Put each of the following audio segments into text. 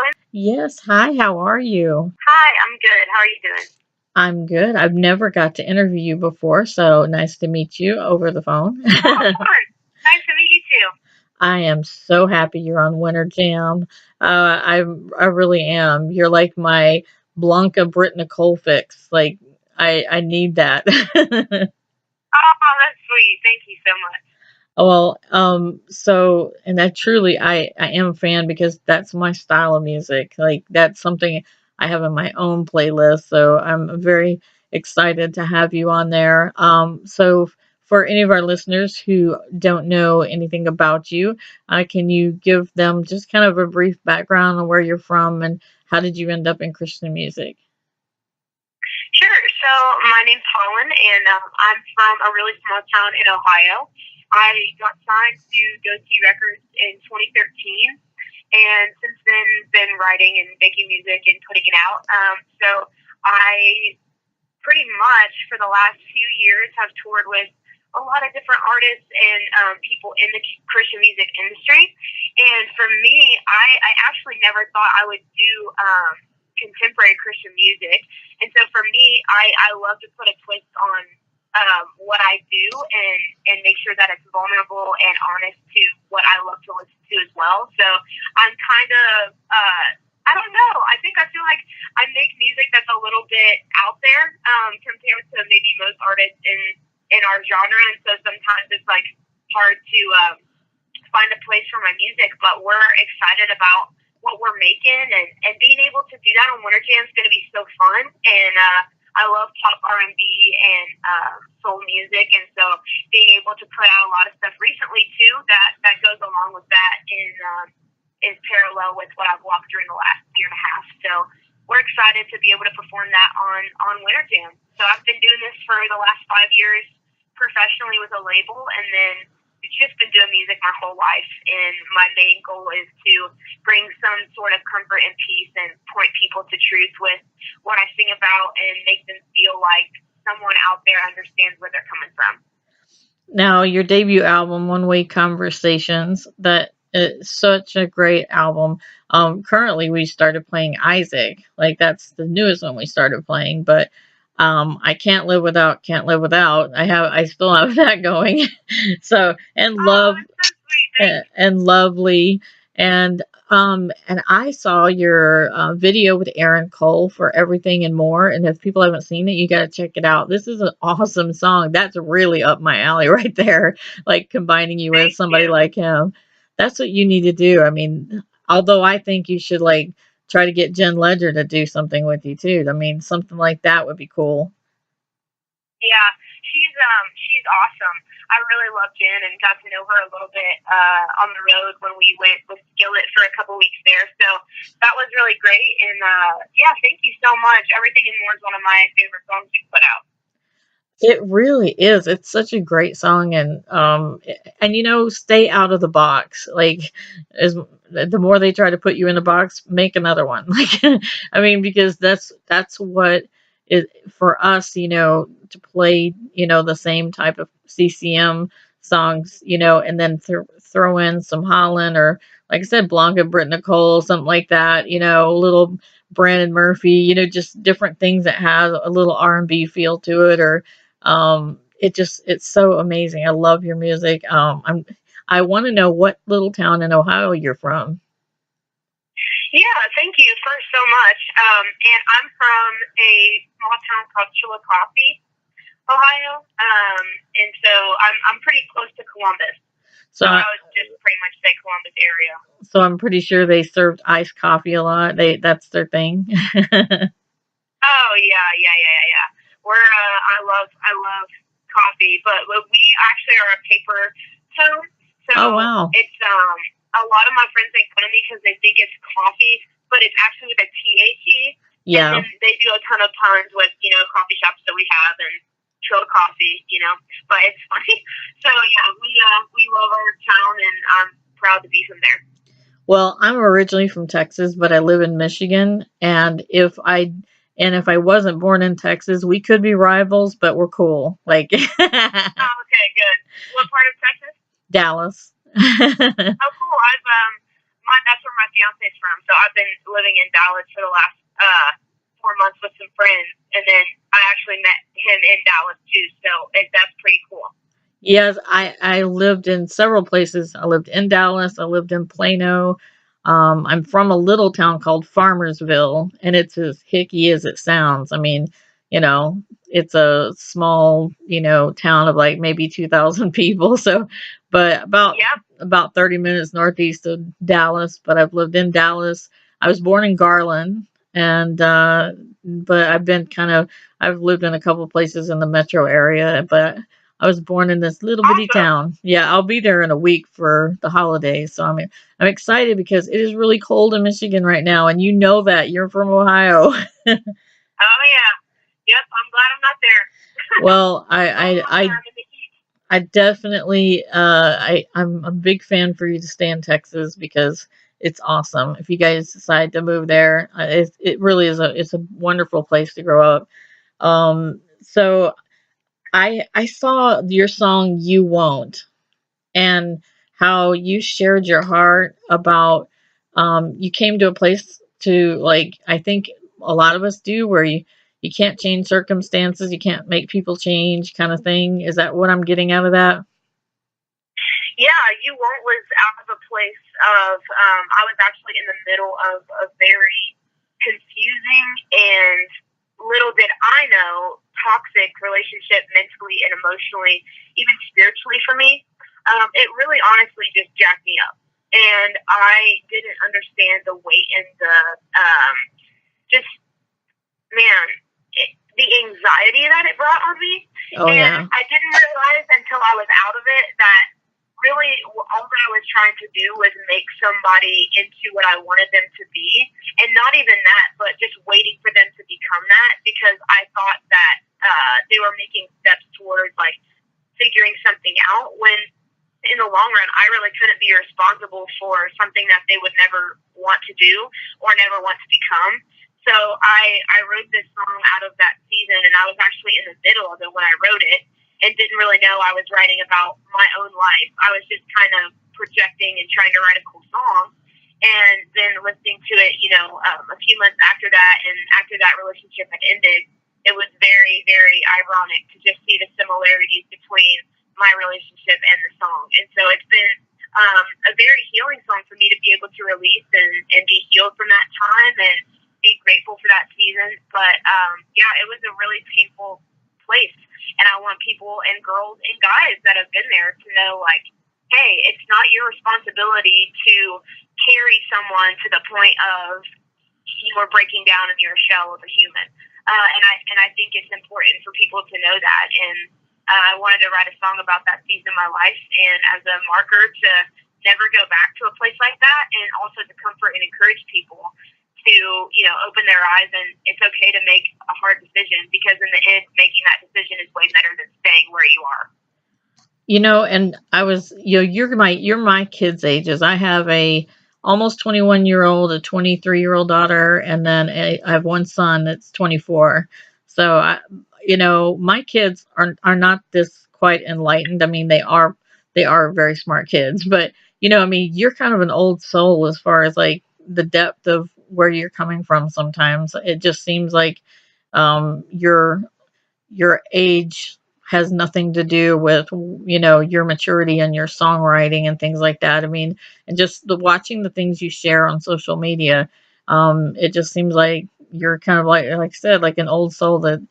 Hollyn? Yes. Hi, how are you? Hi, I'm good. How are you doing? I'm good. I've never got to interview you before, so nice to meet you over the phone. Oh, fun. Nice to meet you too. I am so happy you're on Winter Jam. I really am. You're like my Blanca Brit Nicole fix. Like I need that. Oh, that's sweet. Thank you so much. Well, so, and I truly, I am a fan because that's my style of music. Like that's something I have in my own playlist. So I'm very excited to have you on there. So for any of our listeners who don't know anything about you, can you give them just kind of a brief background on where you're from and how did you end up in Christian music? Sure. So my name's Hollyn, and I'm from a really small town in Ohio. I got signed to Go T Records in 2013, and since then been writing and making music and putting it out. So I pretty much for the last few years have toured with a lot of different artists and people in the Christian music industry. And for me, I actually never thought I would do contemporary Christian music. And so for me, I love to put a twist on what I do and make sure that it's vulnerable and honest to what I love to listen to as well. So I'm kind of I don't know. I feel like I make music that's a little bit out there compared to maybe most artists in our genre, and so sometimes it's like hard to find a place for my music. But we're excited about what we're making, and being able to do that on Winter Jam is going to be so fun. And I love pop R&B and soul music, and so being able to put out a lot of stuff recently too that goes along with that is parallel with what I've walked through in the last year and a half. So we're excited to be able to perform that on Winter Jam. So I've been doing this for the last 5 years professionally with a label, and then it's just been doing music my whole life. And my main goal is to bring some sort of comfort and peace and point people to truth with what I sing about and make them feel like someone out there understands where they're coming from. Now, your debut album, One Way Conversations, that is such a great album. Currently, we started playing Isaac, like that's the newest one we started playing. But I can't live without, can't live without. I still have that going. So and Oh, love that's so sweet. Thanks. and lovely and I saw your video with Aaron Cole for Everything and More, and if people haven't seen it, you got to check it out. This is an awesome song. That's really up my alley right there, like combining you with Thank somebody you. like him. That's what you need to do. I mean, although I think you should like try to get Jen Ledger to do something with you too. I mean, something like that would be cool. Yeah, she's awesome. I really love Jen and got to know her a little bit on the road when we went with Skillet for a couple weeks there. So that was really great. And yeah, thank you so much. Everything and More is one of my favorite songs you put out. It really is. It's such a great song, and stay out of the box. Like, as the more they try to put you in a box, make another one. Like, I mean, because that's what is for us. To play, the same type of CCM songs, and then throw in some Holland or, like I said, Blanca, Brit Nicole, something like that. A little Brandon Murphy. Just different things that have a little R&B feel to it, or it's so amazing. I love your music. I want to know what little town in Ohio you're from. Yeah, thank you first so much. And I'm from a small town called Chillicothe, Ohio. And so I'm pretty close to Columbus. So So I, I would just pretty much say Columbus area. so I'm pretty sure they served iced coffee a lot. That's their thing. Oh yeah. I love coffee, but we actually are a paper town, so Oh wow. it's a lot of my friends make fun of me because they think it's coffee, but it's actually with a THE, and Yeah. then they do a ton of puns with coffee shops that we have and chill coffee, but it's funny. So yeah, we love our town, and I'm proud to be from there. Well, I'm originally from Texas, but I live in Michigan, and if I wasn't born in Texas, we could be rivals, but we're cool. Like Oh, okay, good. What part of Texas? Dallas. Oh, cool. I've that's where my fiance is from. So I've been living in Dallas for the last 4 months with some friends, and then I actually met him in Dallas too. So that's pretty cool. Yes, I lived in several places. I lived in Dallas. I lived in Plano. I'm from a little town called Farmersville, and it's as hicky as it sounds. I mean, you know, it's a small, town of like maybe 2,000 people. So, but Yeah. about 30 minutes northeast of Dallas. But I've lived in Dallas. I was born in Garland, and but I've lived in a couple places in the metro area, but I was born in this little bitty Awesome. town. Yeah, I'll be there in a week for the holidays. So I'm excited because it is really cold in Michigan right now, and you know that you're from Ohio. Oh yeah. Yep. I'm glad I'm not there. Well, Most of my time in the heat. I definitely I'm a big fan for you to stay in Texas because it's awesome. If you guys decide to move there, it really is it's a wonderful place to grow up. So I saw your song "You Won't," and how you shared your heart about you came to a place to, like, I think a lot of us do, where you can't change circumstances, you can't make people change, kind of thing. Is that what I'm getting out of that? Yeah, you won't was out of a place of I was actually in the middle of a very confusing and little did I know toxic relationship mentally and emotionally, even spiritually for me. It really honestly just jacked me up. And I didn't understand the weight and the just man, the anxiety that it brought on me. Oh And yeah. I didn't realize until I was out of it that really all that I was trying to do was make somebody into what I wanted them to be. And not even that, but just waiting for them to become that because I thought that they were making steps towards like figuring something out when in the long run, I really couldn't be responsible for something that they would never want to do or never want to become. So I wrote this song out of that season, and I was actually in the middle of it when I wrote it and didn't really know I was writing about my own life. I was just kind of projecting and trying to write a cool song. And then listening to it, a few months after that, and after that relationship had ended, it was very, very ironic to just see the similarities between my relationship and the song. And so it's been a very healing song for me to be able to release and be healed from that time and be grateful for that season. But yeah, it was a really painful place. And I want people and girls and guys that have been there to know, like, hey, it's not your responsibility to carry someone to the point of you are breaking down in your shell of a human. And I think it's important for people to know that. And I wanted to write a song about that season of my life and as a marker to never go back to a place like that, and also to comfort and encourage people to, open their eyes, and it's okay to make a hard decision because in the end, making that decision is way better than staying where you are. And I was, you're my kids' ages. I have a almost 21-year-old, a 23-year-old daughter, and then I have one son that's 24. So my kids are not this quite enlightened. I mean, they are very smart kids, but I mean, you're kind of an old soul as far as like the depth of where you're coming from. Sometimes it just seems like your age has nothing to do with your maturity and your songwriting and things like that. I mean, and just the watching the things you share on social media, it just seems like you're kind of like I said, like an old soul that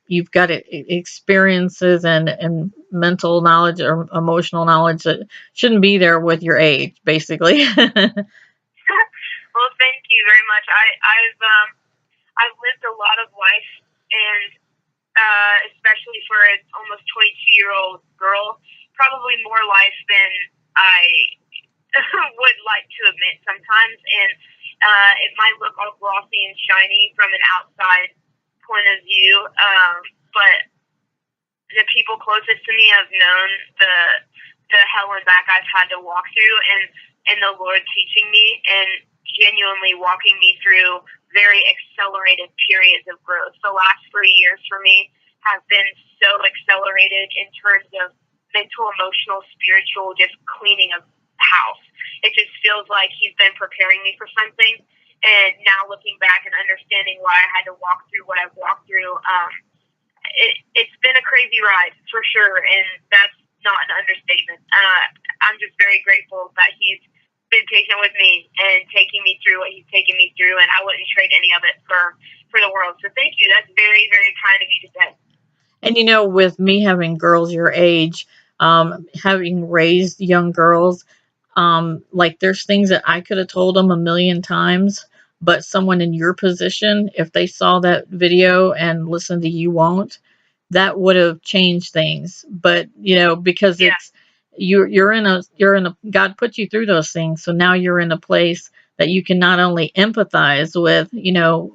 you've got experiences and mental knowledge or emotional knowledge that shouldn't be there with your age, basically. Well, thank you very much. I've lived a lot of life, and especially for an almost 22-year-old girl, probably more life than I would like to admit sometimes. And it might look all glossy and shiny from an outside point of view, but the people closest to me have known the hell and back I've had to walk through, and the Lord teaching me and genuinely walking me through very accelerated periods of growth. The last 3 years for me have been so accelerated in terms of mental, emotional, spiritual, just cleaning of house. It just feels like he's been preparing me for something. And now looking back and understanding why I had to walk through what I've walked through, it's been a crazy ride for sure, and that's not an understatement. I'm just very grateful that he's been patient with me and taking me through what he's taken me through, and I wouldn't trade any of it for the world. So thank you. That's very, very kind of you to say. And with me having girls your age, having raised young girls, like there's things that I could have told them a million times, but someone in your position, if they saw that video and listened to you, won't, that would have changed things. But because Yeah, you're in a God put you through those things, so now you're in a place that you can not only empathize with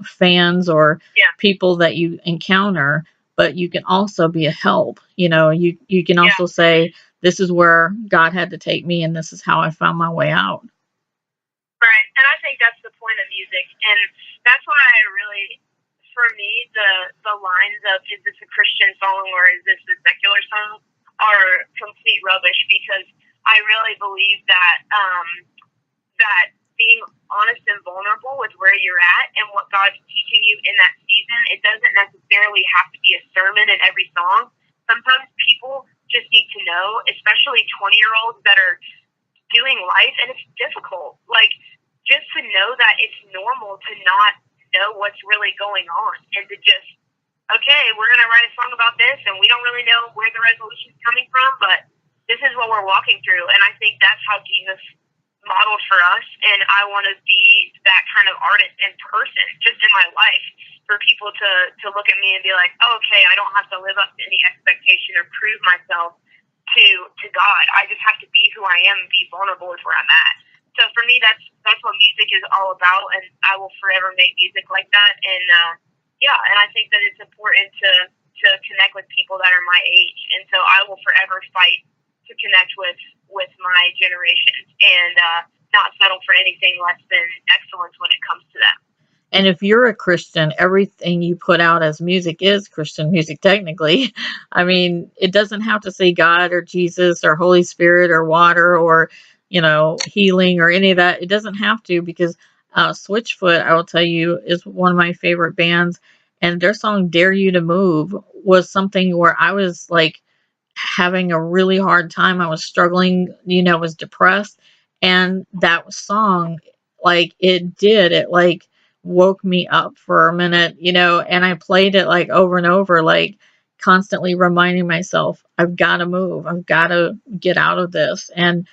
fans or yeah, people that you encounter, but you can also be a help. You can yeah. also say, this is where God had to take me, and this is how I found my way out. Right, and I think that's the point of music, and that's why I really, for me, the lines of is this a Christian song or is this a secular song are complete rubbish because I really believe that being honest and vulnerable with where you're at and what God's teaching you in that season, it doesn't necessarily have to be a sermon in every song. Sometimes people just need to know, especially 20-year-olds that are doing life, and it's difficult. Like, just to know that it's normal to not know what's really going on, and to just, okay, we're going to write a song about this, and we don't really know where the resolution is coming from, but this is what we're walking through. And I think that's how Jesus modeled for us, and I want to be that kind of artist in person, just in my life, for people to look at me and be like, oh, okay, I don't have to live up to any expectation or prove myself to God. I just have to be who I am and be vulnerable with where I'm at. So for me, that's what music is all about, and I will forever make music like that. And yeah, and I think that it's important to connect with people that are my age, and so I will forever fight to connect with my generation and not settle for anything less than excellence when it comes to that. And if you're a Christian, everything you put out as music is Christian music, technically. I mean, it doesn't have to say God or Jesus or Holy Spirit or water or, healing or any of that. It doesn't have to, because Switchfoot, I will tell you, is one of my favorite bands. And their song Dare You to Move was something where I was like having a really hard time. I was struggling, was depressed. And that song, like it like woke me up for a minute, and I played it like over and over, like constantly reminding myself, I've got to move. I've got to get out of this. And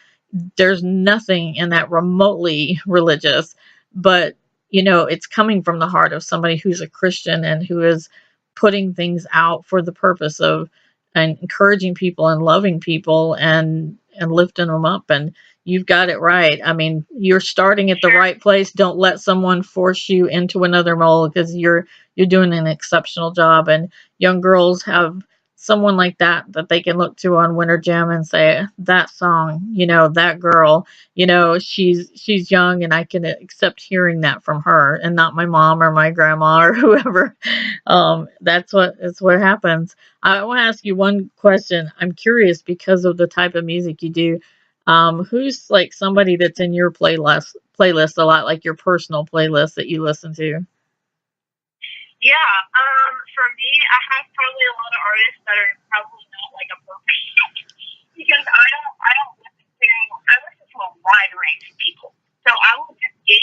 there's nothing in that remotely religious, but it's coming from the heart of somebody who's a Christian and who is putting things out for the purpose of and encouraging people and loving people and lifting them up. And you've got it right. I mean, you're starting at the Sure. right place. Don't let someone force you into another mold, because you're doing an exceptional job. And young girls have someone like that they can look to on Winter Gym and say, that song, that girl, she's young, and I can accept hearing that from her and not my mom or my grandma or whoever. That's what happens. I want to ask you one question. I'm curious, because of the type of music you do. Who's like somebody that's in your playlist a lot, like your personal playlist that you listen to? Yeah, for me, I have probably a lot of artists that are probably not like appropriate because I don't listen to a wide range of people. So I will just get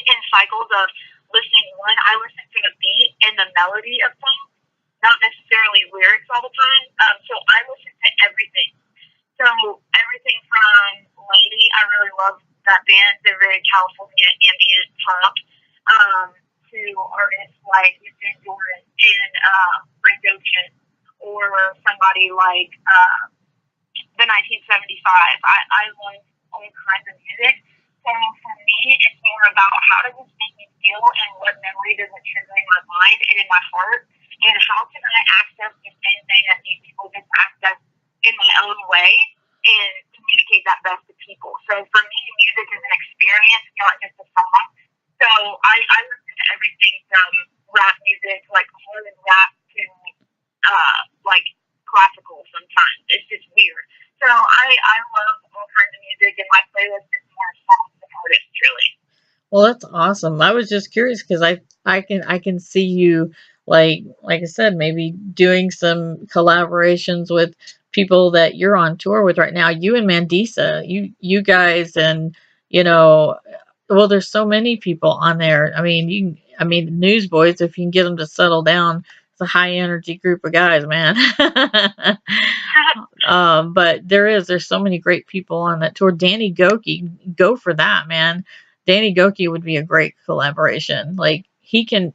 in cycles of listening. One, I listen to the beat and the melody of songs, not necessarily lyrics all the time. So I listen to everything. So everything from Lady, I really love that band. They're very California ambient pop. To artists like Mr. Jordan and Frank Ocean, or somebody like the 1975. I love all kinds of music. So for me, it's more about how does this make me feel and what memory does it trigger in my mind and in my heart, and how can I access the same thing that these people just access in my own way and communicate that best to people. So for me, music is an experience, not just a song. So I listen to everything from rap music, like Hollyn rap, to like classical sometimes. It's just weird. So I love all kinds of and my playlist is more songs and artists, really. Well, that's awesome. I was just curious because I can see you like I said, maybe doing some collaborations with people that you're on tour with right now. You and Mandisa, you guys, and you know, well, there's so many people on there. I mean, I mean, the Newsboys, if you can get them to settle down, it's a high energy group of guys, man. But there's so many great people on that tour. Danny Goki, go for that, man. Danny Goki would be a great collaboration. Like he can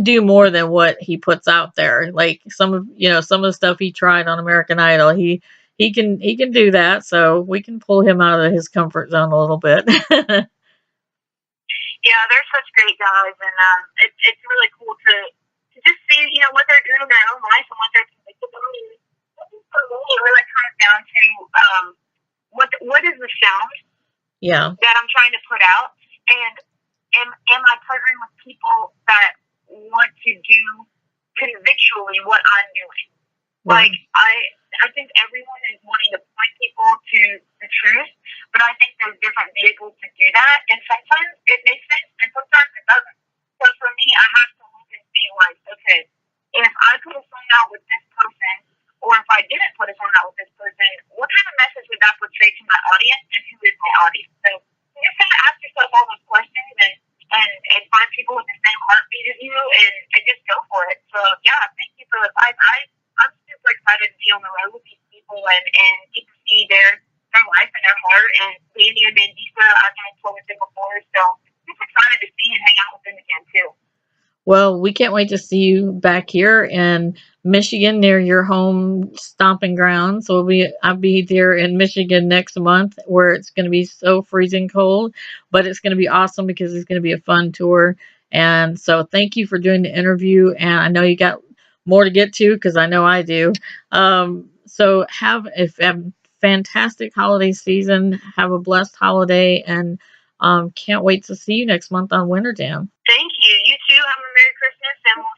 do more than what he puts out there. Like some of the stuff he tried on American Idol, he can do that. So we can pull him out of his comfort zone a little bit. Yeah, they're such great guys, and it's really cool to just see what they're doing in their own life and what they're convicted of. And for me, it really comes down to what is the sound Yeah. that I'm trying to put out, and am I partnering with people that want to do convictually what I'm doing? Right. Like I think everyone is wanting to point people to the truth, but I think there's different vehicles to do that, and sometimes it makes sense, and sometimes it doesn't. So for me, I have to look and see, like, okay, if I put a song out with this person, or if I didn't put a song out with this person, what kind of message would that portray to my audience, and who is my audience? So you just kind of ask yourself all those questions, and find people with the same heartbeat as you, and just go for it. So yeah, thank you for the advice. I'm super excited to be on the road with these people and get to see their life and their heart. And Sandy and Mandisa, I've done tour with them before, so just excited to see and hang out with them again too. Well, we can't wait to see you back here in Michigan near your home stomping grounds. I'll be there in Michigan next month where it's going to be so freezing cold, but it's going to be awesome because it's going to be a fun tour. And so thank you for doing the interview. And I know you got more to get to because I know I do. So have a fantastic holiday season. Have a blessed holiday and can't wait to see you next month on Winter Jam. Thank you. You too. Have a Merry Christmas, and we'll